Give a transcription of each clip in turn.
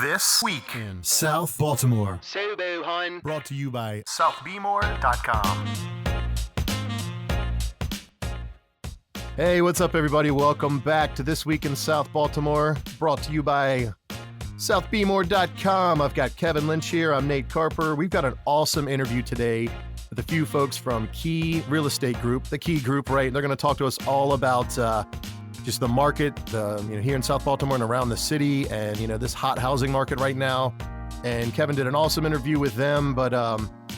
This week in South Baltimore. Sobo, hun. Brought to you by southbmore.com. Hey, what's up, everybody? Welcome back to This Week in South Baltimore. Brought to you by southbmore.com. I've got Kevin Lynch here. I'm Nate Carper. We've got an awesome interview today with a few folks from Key Real Estate Group, the Key Group, right? They're going to talk to us all about just the market, here in South Baltimore and around the city, and this hot housing market right now. And Kevin did an awesome interview with them. But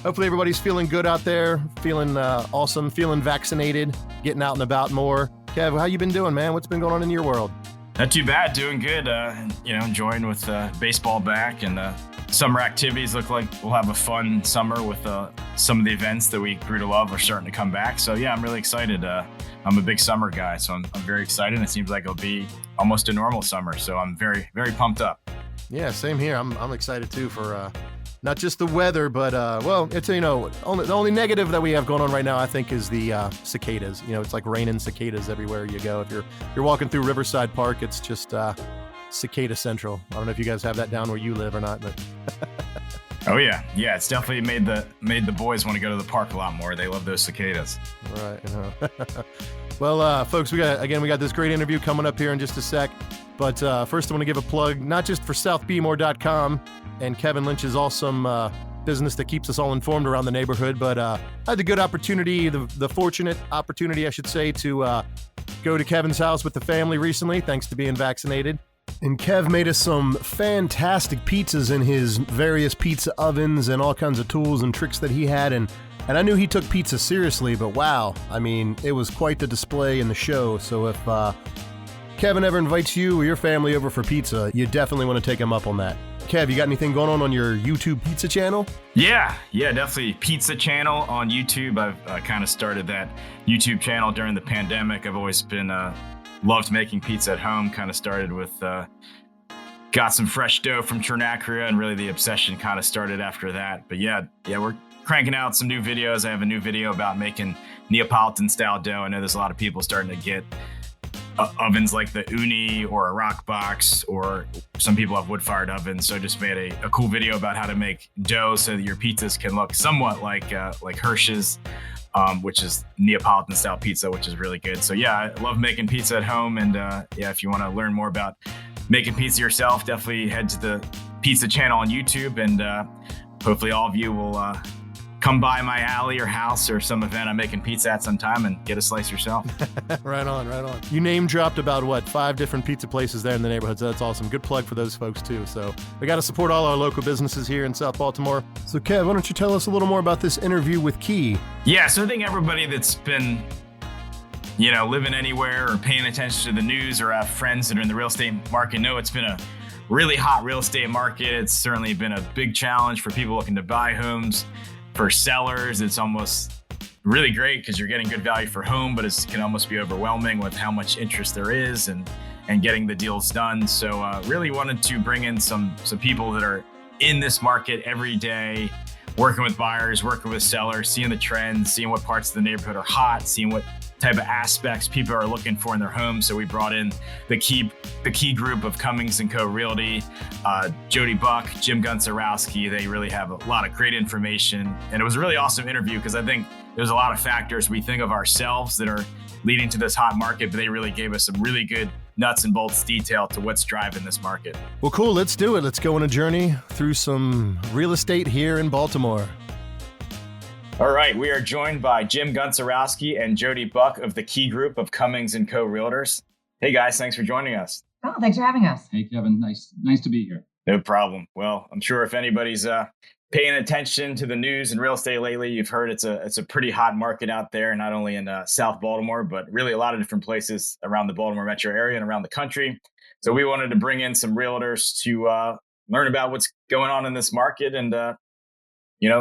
hopefully everybody's feeling good out there, feeling awesome, feeling vaccinated, getting out and about more. Kev, how you been doing, man? What's been going on in your world? Not too bad, doing good. Enjoying with baseball back, and summer activities look like we'll have a fun summer with some of the events that we grew to love are starting to come back. So yeah, I'm really excited. I'm a big summer guy, so I'm very excited. It seems like it'll be almost a normal summer, so I'm very, very pumped up. Yeah, same here. I'm excited too for not just the weather, but it's the only negative that we have going on right now, I think, is the cicadas. It's like raining cicadas everywhere you go. If you're walking through Riverside Park, it's just cicada central. I don't know if you guys have that down where you live or not, but Oh yeah, it's definitely made the boys want to go to the park a lot more. They love those cicadas. Right. Well, folks, we got this great interview coming up here in just a sec. But first, I want to give a plug, not just for southbmore.com and Kevin Lynch's awesome business that keeps us all informed around the neighborhood, but I had the good opportunity, the fortunate opportunity, I should say, to go to Kevin's house with the family recently, thanks to being vaccinated. And Kev made us some fantastic pizzas in his various pizza ovens and all kinds of tools and tricks that he had. And I knew he took pizza seriously, but wow, it was quite the display in the show. So if Kevin ever invites you or your family over for pizza, you definitely want to take him up on that. Kev, you got anything going on your YouTube pizza channel? Yeah, definitely. Pizza channel on YouTube. I've kind of started that YouTube channel during the pandemic. I've always been loved making pizza at home. Kind of started with got some fresh dough from Trinacria, and really the obsession kind of started after that. But yeah, we're cranking out some new videos. I have a new video about making Neapolitan style dough. I know there's a lot of people starting to get ovens like the Uni or a rock box, or some people have wood-fired ovens. So I just made a cool video about how to make dough so that your pizzas can look somewhat like Hirsch's, which is Neapolitan style pizza, which is really good. So yeah, I love making pizza at home. And if you want to learn more about making pizza yourself, definitely head to the pizza channel on YouTube, and hopefully all of you will come by my alley or house or some event I'm making pizza at sometime and get a slice yourself. Right on. You name dropped about 5 different pizza places there in the neighborhood, so that's awesome. Good plug for those folks too. So we got to support all our local businesses here in South Baltimore. So Kev, why don't you tell us a little more about this interview with Key? Yeah, so I think everybody that's been living anywhere or paying attention to the news or have friends that are in the real estate market know it's been a really hot real estate market. It's certainly been a big challenge for people looking to buy homes. For sellers, it's almost really great because you're getting good value for home, but it can almost be overwhelming with how much interest there is and getting the deals done. So really wanted to bring in some people that are in this market every day, working with buyers, working with sellers, seeing the trends, seeing what parts of the neighborhood are hot, seeing what type of aspects people are looking for in their homes. So we brought in the key group of Cummings and Co. Realty, Jody, Buck, Jim Gunsiorowski. They really have a lot of great information. And it was a really awesome interview because I think there's a lot of factors we think of ourselves that are leading to this hot market, but they really gave us some really good nuts and bolts detail to what's driving this market. Well, cool. Let's do it. Let's go on a journey through some real estate here in Baltimore. All right, we are joined by Jim Gunsiorowski and Jody Buck of the Key Group of Cummings and Co. Realtors. Hey guys, thanks for joining us. Oh, thanks for having us. Hey Kevin, nice to be here. No problem. Well, I'm sure if anybody's paying attention to the news and real estate lately, you've heard it's a pretty hot market out there, not only in South Baltimore, but really a lot of different places around the Baltimore metro area and around the country. So we wanted to bring in some realtors to learn about what's going on in this market and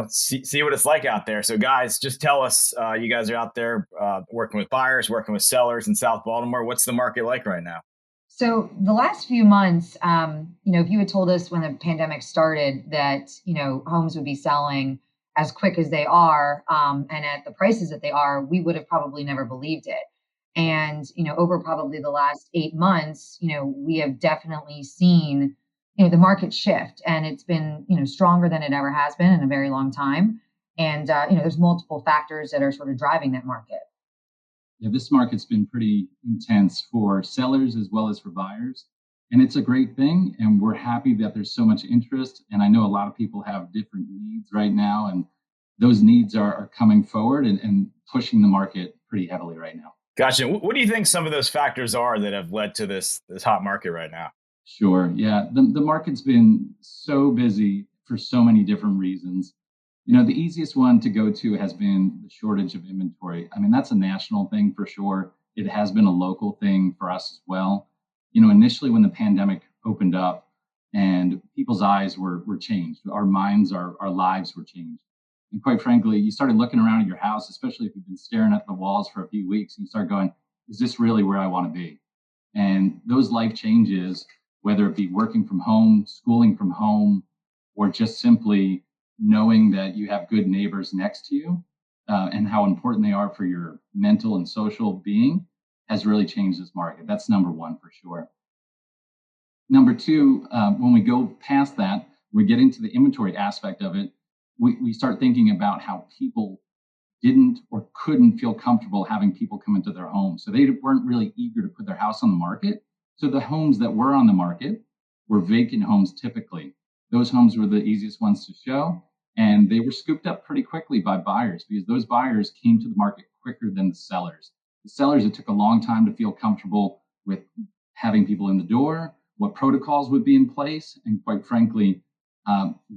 see what it's like out there. So guys, just tell us, you guys are out there working with buyers, working with sellers in South Baltimore. What's the market like right now? So the last few months, if you had told us when the pandemic started that, homes would be selling as quick as they are and at the prices that they are, we would have probably never believed it. And, over probably the last 8 months, we have definitely seen, the market shift, and it's been, stronger than it ever has been in a very long time. And, there's multiple factors that are sort of driving that market. Yeah, this market's been pretty intense for sellers as well as for buyers. And it's a great thing. And we're happy that there's so much interest. And I know a lot of people have different needs right now. And those needs are coming forward and pushing the market pretty heavily right now. Gotcha. What do you think some of those factors are that have led to this hot market right now? Sure. Yeah. The market's been so busy for so many different reasons. The easiest one to go to has been the shortage of inventory. I mean, that's a national thing for sure. It has been a local thing for us as well. Initially when the pandemic opened up and people's eyes were changed, our minds, our lives were changed. And quite frankly, you started looking around at your house, especially if you've been staring at the walls for a few weeks, and you start going, is this really where I want to be? And those life changes, whether it be working from home, schooling from home, or just simply knowing that you have good neighbors next to you and how important they are for your mental and social being, has really changed this market. That's number one for sure. Number two, when we go past that, we get into the inventory aspect of it. We start thinking about how people didn't or couldn't feel comfortable having people come into their home. So they weren't really eager to put their house on the market. So the homes that were on the market were vacant homes typically. Those homes were the easiest ones to show. And they were scooped up pretty quickly by buyers because those buyers came to the market quicker than the sellers. The sellers, it took a long time to feel comfortable with having people in the door, what protocols would be in place, and quite frankly,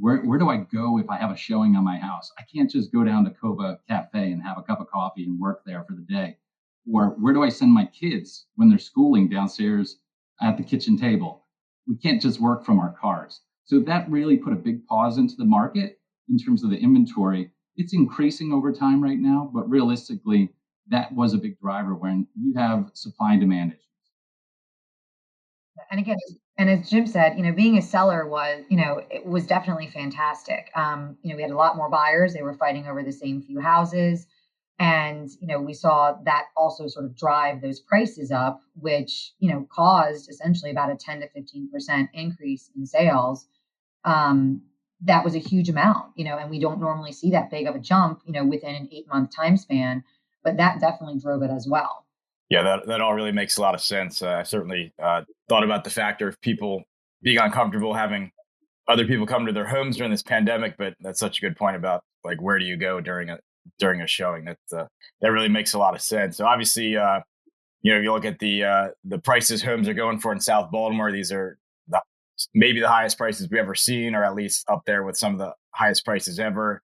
where do I go if I have a showing on my house? I can't just go down to Cova Cafe and have a cup of coffee and work there for the day. Or where do I send my kids when they're schooling downstairs at the kitchen table? We can't just work from our cars. So that really put a big pause into the market in terms of the inventory. It's increasing over time right now, but realistically, that was a big driver when you have supply and demand issues. And again, and as Jim said, being a seller was, it was definitely fantastic. We had a lot more buyers. They were fighting over the same few houses. And, we saw that also sort of drive those prices up, which, caused essentially about a 10 to 15% increase in sales. That was a huge amount, and we don't normally see that big of a jump, within an 8-month time span, but that definitely drove it as well. Yeah, that all really makes a lot of sense. I certainly thought about the factor of people being uncomfortable having other people come to their homes during this pandemic, but that's such a good point about like where do you go during a showing. That really makes a lot of sense. So obviously, if you look at the prices homes are going for in South Baltimore, these are maybe the highest prices we've ever seen, or at least up there with some of the highest prices ever.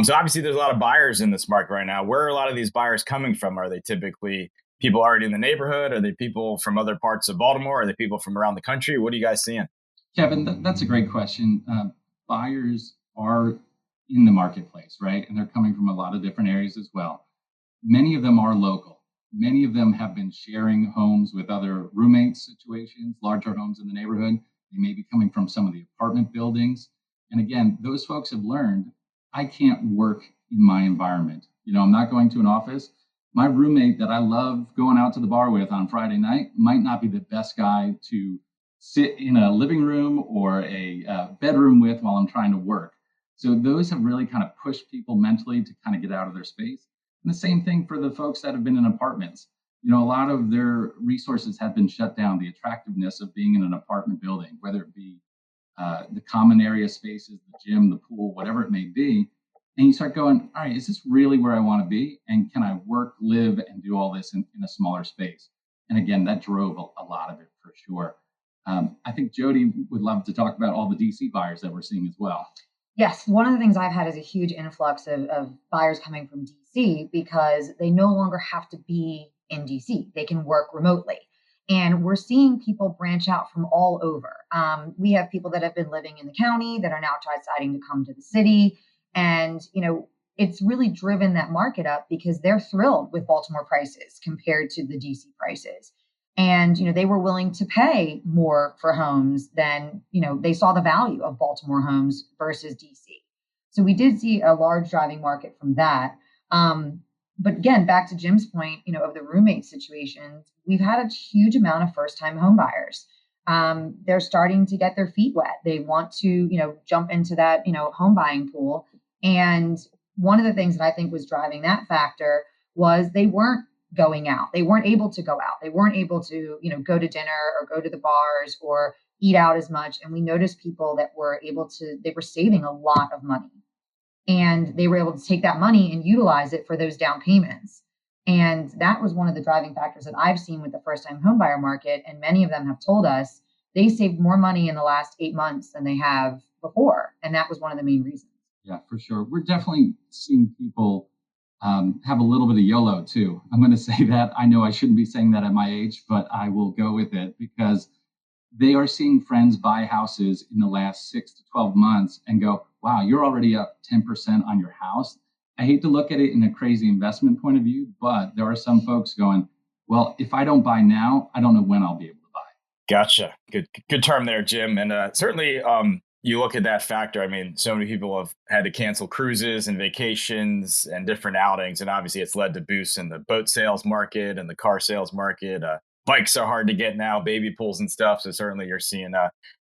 So obviously, there's a lot of buyers in this market right now. Where are a lot of these buyers coming from? Are they typically people already in the neighborhood? Are they people from other parts of Baltimore? Are they people from around the country? What are you guys seeing? Kevin, that's a great question. Buyers are in the marketplace, right? And they're coming from a lot of different areas as well. Many of them are local. Many of them have been sharing homes with other roommate situations, larger homes in the neighborhood. They may be coming from some of the apartment buildings. And again, those folks have learned, I can't work in my environment. I'm not going to an office. My roommate that I love going out to the bar with on Friday night might not be the best guy to sit in a living room or a bedroom with while I'm trying to work. So those have really kind of pushed people mentally to kind of get out of their space. And the same thing for the folks that have been in apartments. A lot of their resources have been shut down. The attractiveness of being in an apartment building, whether it be the common area spaces, the gym, the pool, whatever it may be. And you start going, all right, is this really where I want to be? And can I work, live, and do all this in a smaller space? And again, that drove a lot of it for sure. I think Jody would love to talk about all the DC buyers that we're seeing as well. Yes, one of the things I've had is a huge influx of buyers coming from DC because they no longer have to be in DC. They can work remotely. And we're seeing people branch out from all over. We have people that have been living in the county that are now deciding to come to the city. And, it's really driven that market up because they're thrilled with Baltimore prices compared to the DC prices. And, they were willing to pay more for homes than, they saw the value of Baltimore homes versus DC. So we did see a large driving market from that. But again, back to Jim's point, of the roommate situations, we've had a huge amount of first-time home buyers. they're starting to get their feet wet. They want to, jump into that, home buying pool. And one of the things that I think was driving that factor was they weren't going out. They weren't able to go out. They weren't able to, go to dinner or go to the bars or eat out as much. And we noticed people that were they were saving a lot of money, and they were able to take that money and utilize it for those down payments. And that was one of the driving factors that I've seen with the first time homebuyer market. And many of them have told us they saved more money in the last 8 months than they have before. And that was one of the main reasons. Yeah, for sure. We're definitely seeing people have a little bit of YOLO too. I'm going to say that. I know I shouldn't be saying that at my age, but I will go with it because they are seeing friends buy houses in the last 6 to 12 months and go, wow, you're already up 10% on your house. I hate to look at it in a crazy investment point of view, but there are some folks going, well, if I don't buy now, I don't know when I'll be able to buy. Gotcha. Good term there, Jim. And certainly you look at that factor. I mean, so many people have had to cancel cruises and vacations and different outings. And obviously it's led to boosts in the boat sales market and the car sales market. Bikes are hard to get now, baby pools and stuff. So certainly you're seeing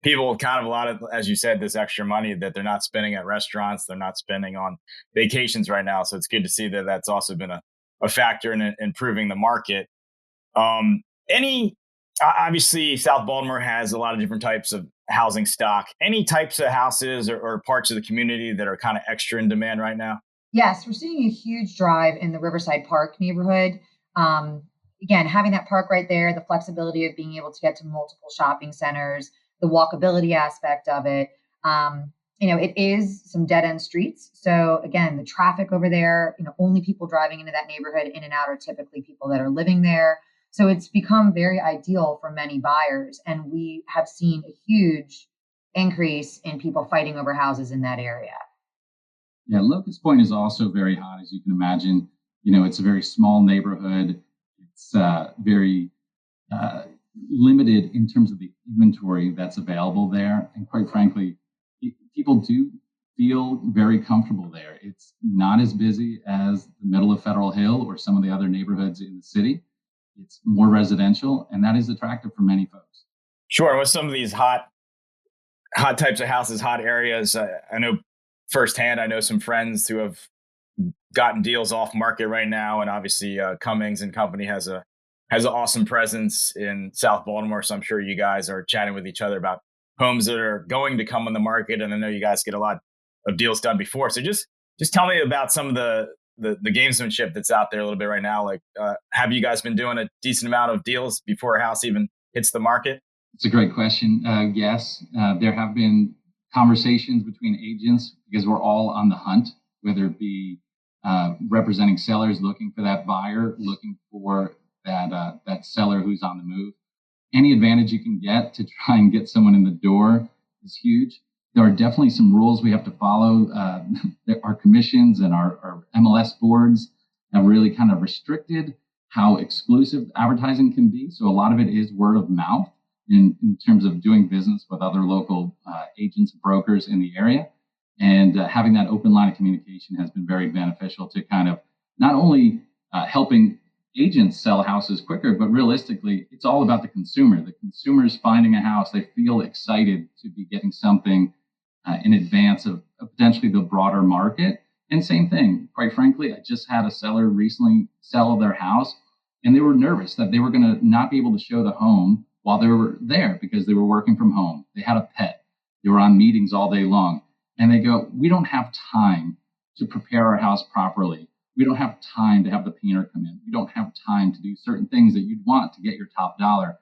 people with kind of a lot of, as you said, this extra money that they're not spending at restaurants. They're not spending on vacations right now. So it's good to see that that's also been a factor in improving the market. Obviously, South Baltimore has a lot of different types of housing stock. Any types of houses or parts of the community that are kind of extra in demand right now? Yes, we're seeing a huge drive in the Riverside Park neighborhood. Again, having that park right there, the flexibility of being able to get to multiple shopping centers, the walkability aspect of it. It is some dead end streets. So again, the traffic over there, only people driving into that neighborhood in and out are typically people that are living there. So it's become very ideal for many buyers. And we have seen a huge increase in people fighting over houses in that area. Yeah, Locust Point is also very hot, as you can imagine. It's a very small neighborhood. It's very limited in terms of the inventory that's available there. And quite frankly, people do feel very comfortable there. It's not as busy as the middle of Federal Hill or some of the other neighborhoods in the city. It's more residential, and that is attractive for many folks. Sure. With some of these hot types of houses, hot areas, I know firsthand, I know some friends who have gotten deals off market right now. And obviously Cummings and company has an awesome presence in South Baltimore. So I'm sure you guys are chatting with each other about homes that are going to come on the market. And I know you guys get a lot of deals done before. So just tell me about some of the gamesmanship that's out there a little bit right now. Like, have you guys been doing a decent amount of deals before a house even hits the market? It's a great question. Yes, there have been conversations between agents because we're all on the hunt, whether it be representing sellers looking for that buyer, looking for that seller who's on the move. Any advantage you can get to try and get someone in the door is huge. There are definitely some rules we have to follow. Our commissions and our MLS boards have really kind of restricted how exclusive advertising can be. So a lot of it is word of mouth in terms of doing business with other local agents, brokers in the area. And having that open line of communication has been very beneficial to kind of not only helping agents sell houses quicker, but realistically, it's all about the consumer. The consumer's finding a house. They feel excited to be getting something in advance of potentially the broader market. And same thing, quite frankly, I just had a seller recently sell their house, and they were nervous that they were going to not be able to show the home while they were there because they were working from home. They had a pet. They were on meetings all day long. And they go, we don't have time to prepare our house properly. We don't have time to have the painter come in. We don't have time to do certain things that you'd want to get your top dollar.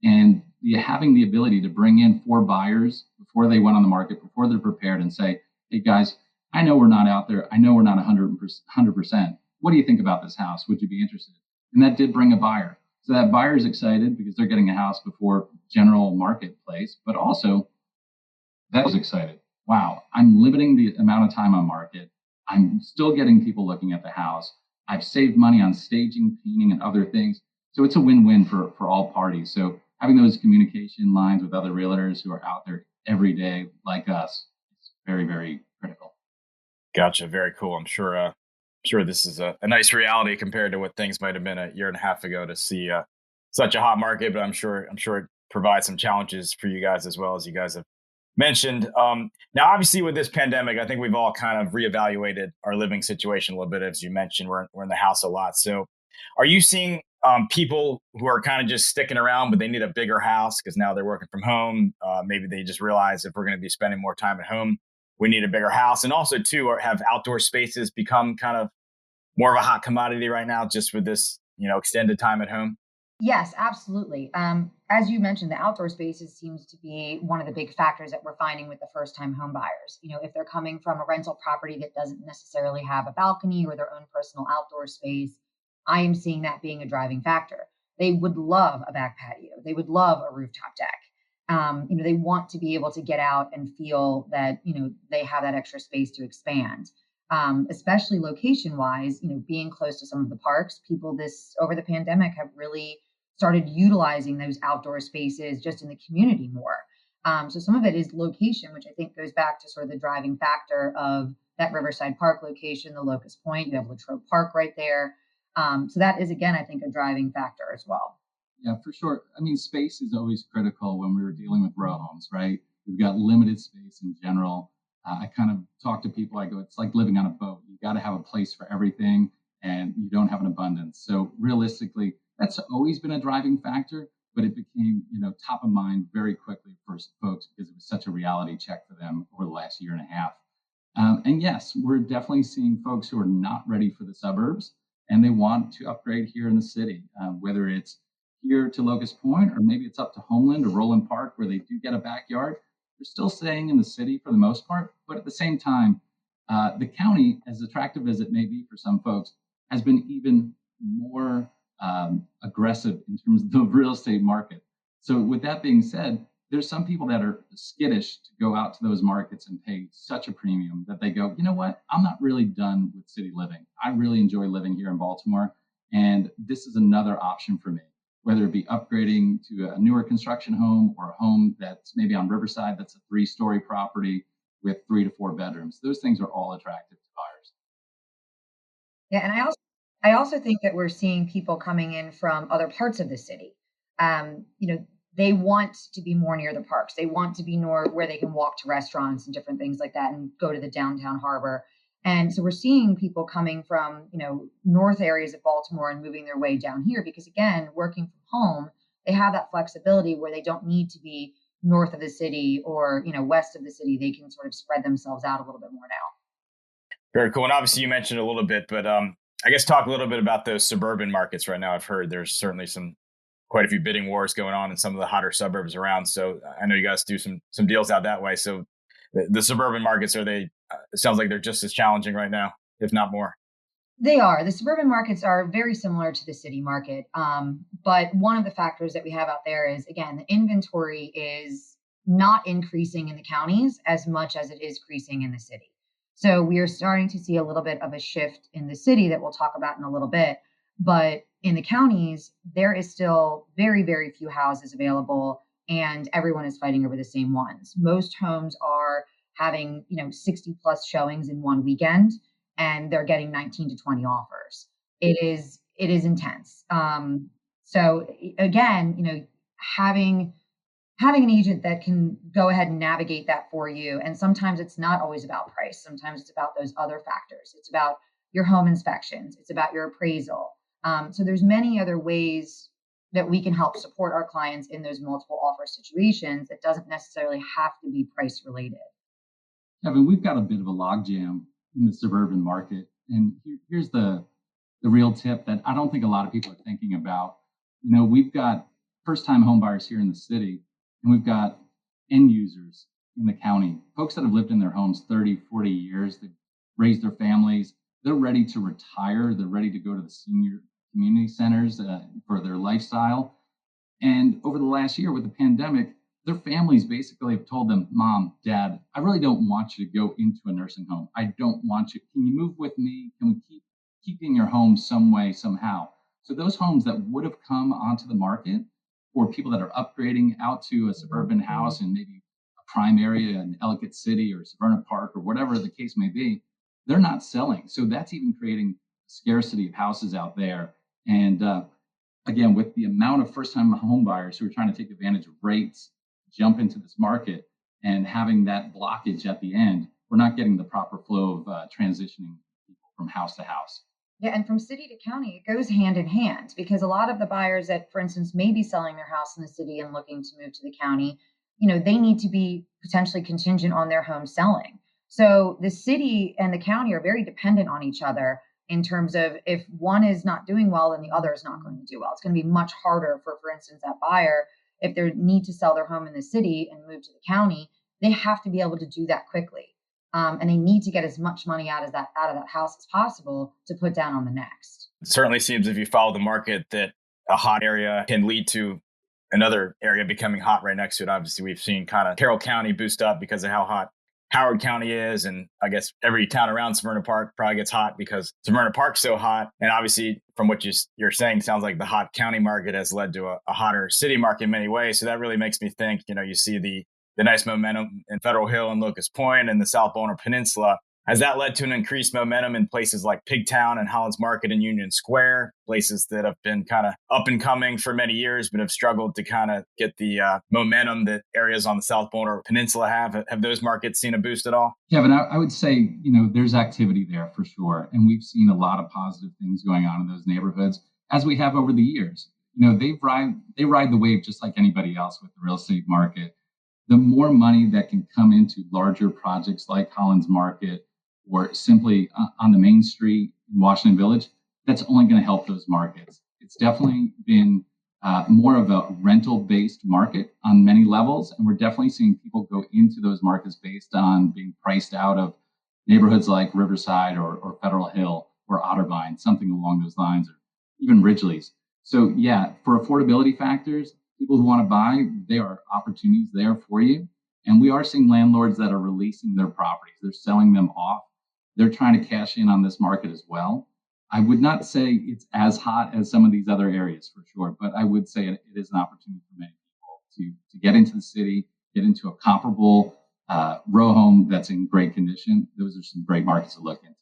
And having the ability to bring in 4 buyers before they went on the market, before they're prepared and say, hey guys, I know we're not out there. I know we're not 100%. What do you think about this house? Would you be interested? And that did bring a buyer. So that buyer is excited because they're getting a house before general marketplace, but also that was excited. Wow, I'm limiting the amount of time on market. I'm still getting people looking at the house. I've saved money on staging, painting, and other things. So it's a win-win for all parties. So having those communication lines with other realtors who are out there every day like us is very, very critical. Gotcha. Very cool. I'm sure this is a nice reality compared to what things might have been a year and a half ago to see such a hot market, but I'm sure it provide some challenges for you guys as well, as you guys have mentioned. Now, obviously, with this pandemic, I think we've all kind of reevaluated our living situation a little bit. As you mentioned, we're in the house a lot. So, are you seeing people who are kind of just sticking around, but they need a bigger house because now they're working from home? Maybe they just realize if we're going to be spending more time at home, we need a bigger house. And also, too, have outdoor spaces become kind of more of a hot commodity right now, just with this, extended time at home? Yes, absolutely. As you mentioned, the outdoor spaces seems to be one of the big factors that we're finding with the first-time home buyers. If they're coming from a rental property that doesn't necessarily have a balcony or their own personal outdoor space, I am seeing that being a driving factor. They would love a back patio. They would love a rooftop deck. They want to be able to get out and feel that, they have that extra space to expand. Especially location wise, being close to some of the parks, people this over the pandemic have really started utilizing those outdoor spaces just in the community more. So some of it is location, which I think goes back to sort of the driving factor of that Riverside Park location, the Locust Point. You have Latrobe Park right there. So that is, again, I think, a driving factor as well. Yeah, for sure. I mean, space is always critical when we were dealing with row homes, right? We've got limited space in general. I kind of talk to people, I go, it's like living on a boat. You got to have a place for everything and you don't have an abundance. So realistically, that's always been a driving factor, but it became, top of mind very quickly for folks because it was such a reality check for them over the last year and a half. And yes, we're definitely seeing folks who are not ready for the suburbs and they want to upgrade here in the city, whether it's here to Locust Point or maybe it's up to Homeland or Roland Park where they do get a backyard. They're still staying in the city for the most part, but at the same time, the county, as attractive as it may be for some folks, has been even more aggressive in terms of the real estate market. So with that being said, there's some people that are skittish to go out to those markets and pay such a premium that they go, you know what, I'm not really done with city living. I really enjoy living here in Baltimore, and this is another option for me, whether it be upgrading to a newer construction home or a home that's maybe on Riverside that's a 3-story property with 3 to 4 bedrooms. Those things are all attractive to buyers. Yeah, and I also think that we're seeing people coming in from other parts of the city. They want to be more near the parks. They want to be near where they can walk to restaurants and different things like that and go to the downtown harbor. And so we're seeing people coming from, north areas of Baltimore and moving their way down here because, again, working from home, they have that flexibility where they don't need to be north of the city or, west of the city. They can sort of spread themselves out a little bit more now. Very cool. And obviously, you mentioned a little bit, but I guess talk a little bit about those suburban markets right now. I've heard there's certainly quite a few bidding wars going on in some of the hotter suburbs around. So I know you guys do some deals out that way. So the suburban markets, are they? It sounds like they're just as challenging right now, if not more. They are. The suburban markets are very similar to the city market. But one of the factors that we have out there is, again, the inventory is not increasing in the counties as much as it is increasing in the city. So we are starting to see a little bit of a shift in the city that we'll talk about in a little bit. But in the counties, there is still very, very few houses available, and everyone is fighting over the same ones. Most homes are having 60 plus showings in one weekend, and they're getting 19 to 20 offers. It is intense. So again, having an agent that can go ahead and navigate that for you. And sometimes it's not always about price. Sometimes it's about those other factors. It's about your home inspections. It's about your appraisal. So there's many other ways that we can help support our clients in those multiple offer situations that doesn't necessarily have to be price related. Kevin, we've got a bit of a logjam in the suburban market. And here's the real tip that I don't think a lot of people are thinking about. We've got first-time home buyers here in the city, and we've got end users in the county, folks that have lived in their homes 30, 40 years, they've raised their families, they're ready to retire, they're ready to go to the senior community centers for their lifestyle. And over the last year with the pandemic, their families basically have told them, Mom, Dad, I really don't want you to go into a nursing home. I don't want you. Can you move with me? Can we keep keeping your home some way, somehow? So those homes that would have come onto the market for people that are upgrading out to a suburban house in maybe a prime area in Ellicott City or Severna Park or whatever the case may be, they're not selling. So that's even creating scarcity of houses out there. And again, with the amount of first-time home buyers who are trying to take advantage of rates, jump into this market, and having that blockage at the end, we're not getting the proper flow of transitioning people from house to house. Yeah, and from city to county, it goes hand in hand because a lot of the buyers that, for instance, may be selling their house in the city and looking to move to the county, they need to be potentially contingent on their home selling. So the city and the county are very dependent on each other in terms of if one is not doing well, then the other is not going to do well. It's going to be much harder for instance, that buyer, if they need to sell their home in the city and move to the county, they have to be able to do that quickly. And they need to get as much money out of that house as possible to put down on the next. It certainly seems if you follow the market that a hot area can lead to another area becoming hot right next to it. Obviously, we've seen kind of Carroll County boost up because of how hot Howard County is. And I guess every town around Smyrna Park probably gets hot because Smyrna Park's so hot. And obviously, from what you're saying, sounds like the hot county market has led to a hotter city market in many ways. So that really makes me think, you see the nice momentum in Federal Hill and Locust Point and the South Baltimore Peninsula. Has that led to an increased momentum in places like Pigtown and Hollands Market and Union Square, places that have been kind of up and coming for many years, but have struggled to kind of get the momentum that areas on the South Baltimore Peninsula have? Have those markets seen a boost at all? Kevin, I would say, there's activity there for sure. And we've seen a lot of positive things going on in those neighborhoods, as we have over the years. They ride the wave just like anybody else with the real estate market. The more money that can come into larger projects like Hollands Market or simply on the main street in Washington Village, that's only going to help those markets. It's definitely been more of a rental-based market on many levels, and we're definitely seeing people go into those markets based on being priced out of neighborhoods like Riverside or Federal Hill or Otterbein, something along those lines, or even Ridgely's. So yeah, for affordability factors, people who want to buy, there are opportunities there for you. And we are seeing landlords that are releasing their properties. They're selling them off. They're trying to cash in on this market as well. I would not say it's as hot as some of these other areas for sure, but I would say it is an opportunity for many people to get into the city, get into a comparable row home that's in great condition. Those are some great markets to look into.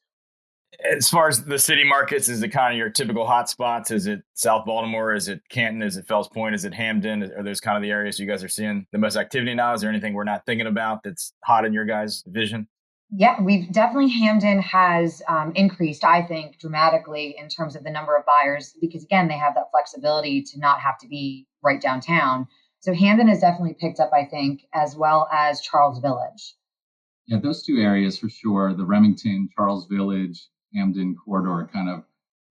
As far as the city markets, is it kind of your typical hot spots? Is it South Baltimore? Is it Canton? Is it Fells Point? Is it Hamden? Are those kind of the areas you guys are seeing the most activity now? Is there anything we're not thinking about that's hot in your guys' vision? Yeah, Hamden has increased, I think, dramatically in terms of the number of buyers because, again, they have that flexibility to not have to be right downtown. So Hamden has definitely picked up, I think, as well as Charles Village. Yeah, those two areas for sure, the Remington, Charles Village, Hamden corridor, kind of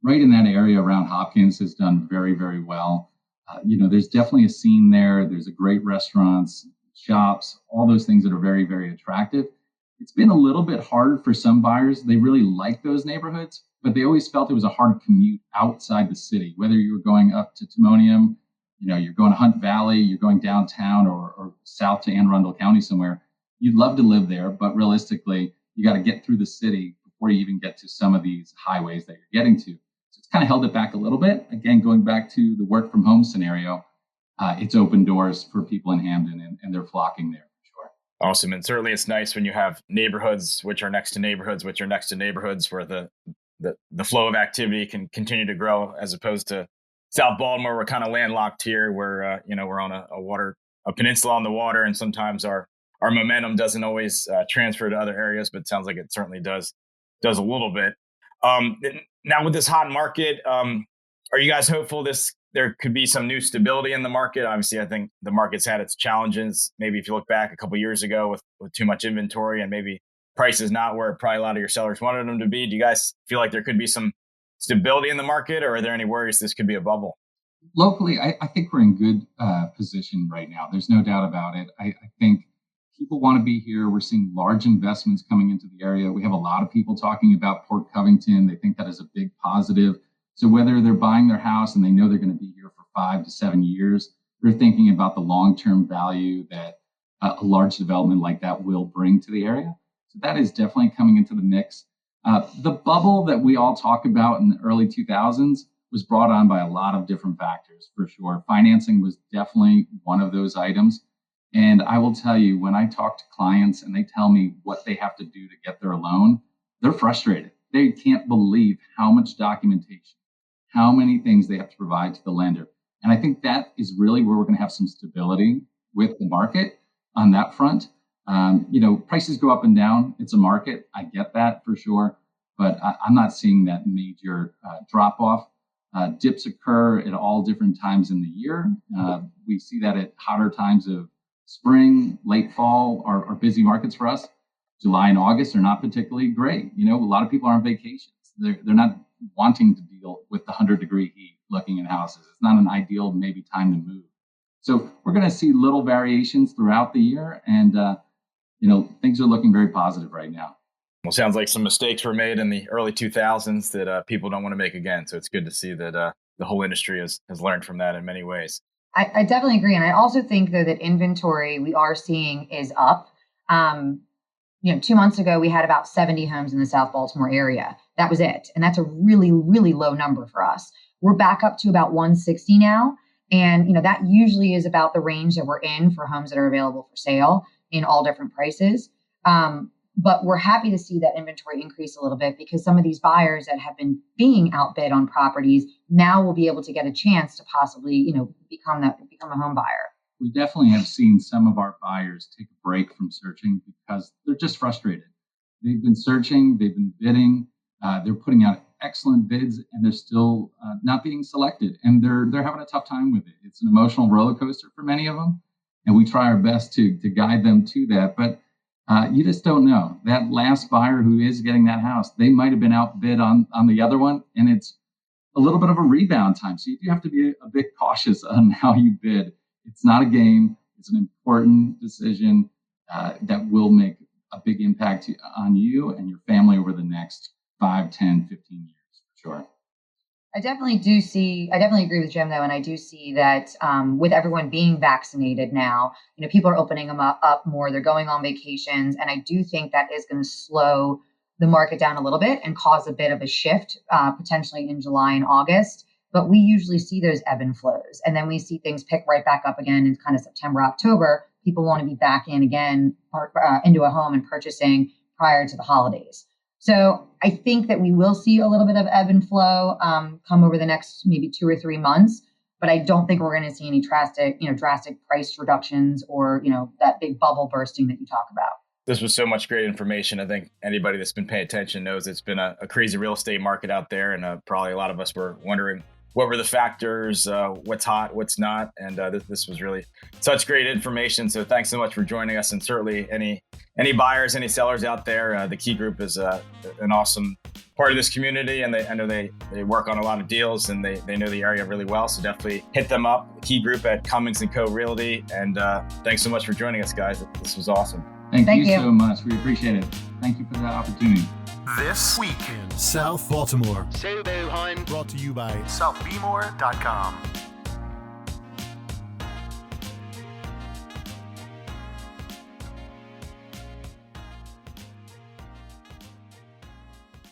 right in that area around Hopkins, has done very, very well. There's definitely a scene there. There's a great restaurants, shops, all those things that are very, very attractive. It's been a little bit harder for some buyers. They really like those neighborhoods, but they always felt it was a hard commute outside the city, whether you were going up to Timonium, you're going to Hunt Valley, you're going downtown or south to Anne Arundel County somewhere. You'd love to live there, but realistically, you got to get through the city before you even get to some of these highways that you're getting to. So it's kind of held it back a little bit. Again, going back to the work from home scenario, it's opened doors for people in Hamden and they're flocking there for sure. Awesome. And certainly it's nice when you have neighborhoods, which are next to neighborhoods, which are next to neighborhoods where the flow of activity can continue to grow, as opposed to South Baltimore. We're kind of landlocked here where, we're on a peninsula on the water, and sometimes our momentum doesn't always transfer to other areas, but it sounds like it certainly does a little bit. Now with this hot market, are you guys hopeful there could be some new stability in the market? Obviously, I think the market's had its challenges. Maybe if you look back a couple of years ago with too much inventory and maybe prices not where probably a lot of your sellers wanted them to be. Do you guys feel like there could be some stability in the market, or are there any worries this could be a bubble? Locally, I think we're in good position right now. There's no doubt about it. I think people want to be here. We're seeing large investments coming into the area. We have a lot of people talking about Port Covington. They think that is a big positive. So whether they're buying their house and they know they're going to be here for 5 to 7 years, they're thinking about the long-term value that a large development like that will bring to the area. So that is definitely coming into the mix. The bubble that we all talk about in the early 2000s was brought on by a lot of different factors, for sure. Financing was definitely one of those items. And I will tell you, when I talk to clients and they tell me what they have to do to get their loan, they're frustrated. They can't believe how much documentation, how many things they have to provide to the lender. And I think that is really where we're going to have some stability with the market on that front. Prices go up and down. It's a market. I get that for sure. But I'm not seeing that major drop off. Dips occur at all different times in the year. We see that at hotter times of spring, late fall are busy markets for us. July and August are not particularly great. A lot of people are on vacations. They're not wanting to deal with the 100-degree heat looking at houses. It's not an ideal maybe time to move. So we're going to see little variations throughout the year, and things are looking very positive right now. Well, sounds like some mistakes were made in the early 2000s that people don't want to make again. So it's good to see that the whole industry has learned from that in many ways. I definitely agree. And I also think, though, that inventory we are seeing is up. 2 months ago, we had about 70 homes in the South Baltimore area. That was it. And that's a really, really low number for us. We're back up to about 160 now. And, that usually is about the range that we're in for homes that are available for sale in all different prices. But we're happy to see that inventory increase a little bit, because some of these buyers that have been being outbid on properties now will be able to get a chance to possibly, become a home buyer. We definitely have seen some of our buyers take a break from searching because they're just frustrated. They've been searching, they've been bidding, they're putting out excellent bids, and they're still not being selected. And they're having a tough time with it. It's an emotional roller coaster for many of them, and we try our best to guide them to that. But you just don't know. That last buyer who is getting that house, they might have been outbid on the other one, and it's a little bit of a rebound time. So you do have to be a bit cautious on how you bid. It's not a game. It's an important decision that will make a big impact on you and your family over the next 5, 10, 15 years, for sure. I definitely agree with Jim, though. And I do see that with everyone being vaccinated now, people are opening them up more. They're going on vacations. And I do think that is going to slow the market down a little bit and cause a bit of a shift potentially in July and August. But we usually see those ebb and flows. And then we see things pick right back up again in kind of September, October. People want to be back in again into a home and purchasing prior to the holidays. So I think that we will see a little bit of ebb and flow come over the next maybe 2 or 3 months, but I don't think we're going to see any drastic price reductions or, that big bubble bursting that you talk about. This was so much great information. I think anybody that's been paying attention knows it's been a crazy real estate market out there. And probably a lot of us were wondering what were the factors, what's hot, what's not. And this was really such great information. So thanks so much for joining us. And certainly any buyers, any sellers out there, the Key Group is an awesome part of this community. And I know they work on a lot of deals, and they know the area really well. So definitely hit them up, the Key Group at Cummings & Co. Realty. And thanks so much for joining us, guys. This was awesome. Thank you so much. We appreciate it. Thank you for the opportunity. This week in South Baltimore. So Boheim. Brought to you by SouthBmore.com.